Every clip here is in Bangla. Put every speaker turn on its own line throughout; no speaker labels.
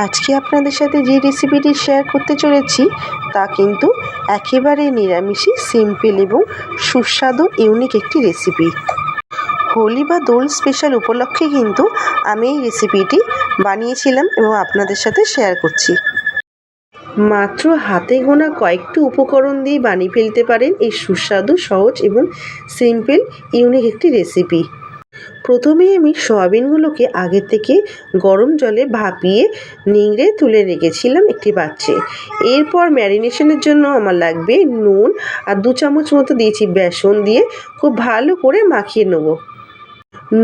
আজকে আপনাদের সাথে যে রেসিপিটি শেয়ার করতে চলেছি তা কিন্তু একেবারে নিরামিষই, সিম্পল এবং সুস্বাদু ইউনিক একটি রেসিপি। হোলি বা দোল স্পেশাল উপলক্ষে কিন্তু আমি এই রেসিপিটি বানিয়েছিলাম এবং আপনাদের সাথে শেয়ার করছি। মাত্র হাতে গোনা কয়েকটি উপকরণ দিয়ে বানিয়ে ফেলতে পারেন এই সুস্বাদু, সহজ এবং সিম্পল ইউনিক একটি রেসিপি। প্রথমে আমি সয়াবিনগুলোকে আগে থেকে গরম জলে ভাপিয়ে নিংড়ে তুলে রেখেছিলাম একটি পাত্রে। এরপর ম্যারিনেশনের জন্য আমার লাগবে নুন আর 2 চামচ মতো দিয়েছি বেসন, দিয়ে খুব ভালো করে মাখিয়ে নেব।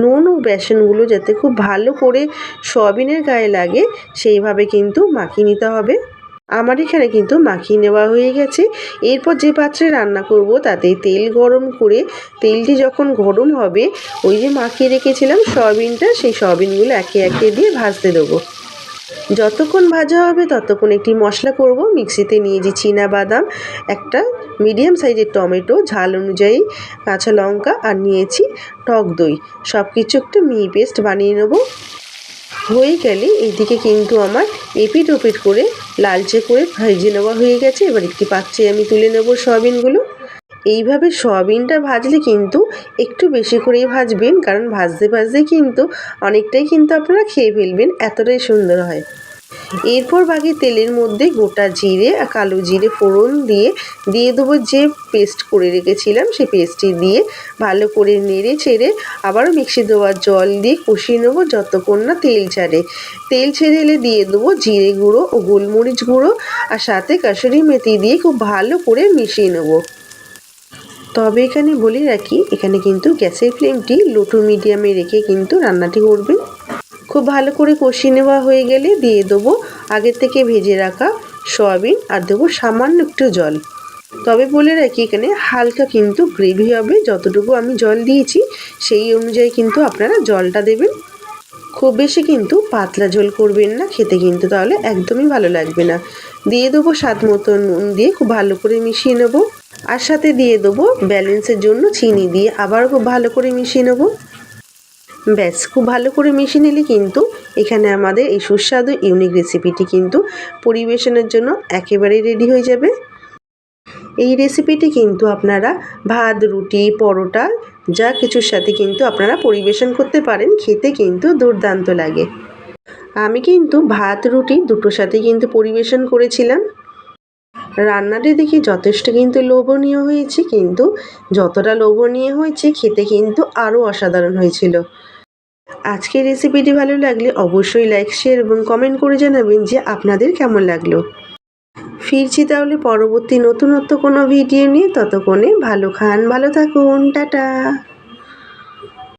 নুন ও বেসনগুলো যাতে খুব ভালো করে সয়াবিনের গায়ে লাগে সেইভাবে কিন্তু মাখিয়ে নিতে হবে। আমার এখানে কিন্তু মাখিয়ে নেওয়া হয়ে গেছে। এরপর যে পাত্রে রান্না করব তাতে তেল গরম করে, তেলটি যখন গরম হবে ওই যে মাখিয়ে রেখেছিলাম সয়াবিনটা, সেই সয়াবিনগুলো একে একে দিয়ে ভাজতে দেবো। যতক্ষণ ভাজা হবে ততক্ষণ একটি মশলা করব। মিক্সিতে নিয়েছি চীনাবাদাম, একটা মিডিয়াম সাইজের টমেটো, ঝাল অনুযায়ী কাঁচা লঙ্কা, আর নিয়েছি টক দই। সব কিছু একটা মিহি পেস্ট বানিয়ে নেব। হয়ে গেলে এইদিকে কিন্তু আমার এপিট ওপিট করে লালচে করে ভেজে নেওয়া হয়ে গেছে। এবার একটি পাত্রে আমি তুলে নেব সয়াবিনগুলো। এইভাবে সয়াবিনটা ভাজলে কিন্তু একটু বেশি করেই ভাজবেন, কারণ ভাজতে ভাজতে কিন্তু অনেকটাই কিন্তু আপনারা খেয়ে ফেলবেন, এতটাই সুন্দর হয়। এরপর বাকি তেলের মধ্যে গোটা জিরে আর কালো জিরে ফোড়ন দিয়ে দেবো যে পেস্ট করে রেখেছিলাম, সেই পেস্টটি দিয়ে ভালো করে নেড়ে চেড়ে আবারও মিক্সি দেওয়া জল দিয়ে কষিয়ে নেবো যতক্ষণ না তেল ছাড়ে। তেল ছেড়ে এলে দিয়ে দেবো জিরে গুঁড়ো ও গোলমরিচ গুঁড়ো, আর সাথে কাসুরি মেথি দিয়ে খুব ভালো করে মিশিয়ে নেবো। তবে এখানে বলে রাখি, এখানে কিন্তু গ্যাসের ফ্লেমটি লো টু মিডিয়ামে রেখে কিন্তু রান্নাটি করবেন। খুব ভালো করে কষিয়ে নেওয়া হয়ে গেলে দিয়ে দেবো আগের থেকে ভেজে রাখা সয়াবিন, আর দেবো সামান্য একটু জল। তবে বলে রাখি, এখানে হালকা কিন্তু গ্রেভি হবে। যতটুকু আমি জল দিয়েছি সেই অনুযায়ী কিন্তু আপনারা জলটা দেবেন। খুব বেশি কিন্তু পাতলা ঝোল করবেন না, খেতে কিন্তু তাহলে একদমই ভালো লাগবে না। দিয়ে দেবো স্বাদ মতো নুন, দিয়ে খুব ভালো করে মিশিয়ে নেব। আর সাথে দিয়ে দেবো ব্যালেন্সের জন্য চিনি, দিয়ে আবার খুব ভালো করে মিশিয়ে নেব। ব্যাস, খুব ভালো করে মিশিয়ে নিলে কিন্তু এখানে আমাদের এই সুস্বাদু ইউনিক রেসিপিটি কিন্তু পরিবেশনের জন্য একেবারেই রেডি হয়ে যাবে। এই রেসিপিটি কিন্তু আপনারা ভাত, রুটি, পরোটা যা কিছুর সাথে কিন্তু আপনারা পরিবেশন করতে পারেন, খেতে কিন্তু দুর্দান্ত লাগে। আমি কিন্তু ভাত, রুটি দুটোর সাথে কিন্তু পরিবেশন করেছিলাম। রান্নাটি দেখি যথেষ্ট কিন্তু লোভনীয় হয়েছে, কিন্তু যতটা লোভনীয় হয়েছে খেতে কিন্তু আরও অসাধারণ হয়েছিল। আজকের রেসিপিটি ভালো লাগলে অবশ্যই লাইক, শেয়ার এবং কমেন্ট করে জানাবেন যে আপনাদের কেমন লাগলো। ফিরছি তাহলে পরবর্তী নতুনত্ব কোনো ভিডিও নিয়ে। ততক্ষণে ভালো খান, ভালো থাকুন, টাটা।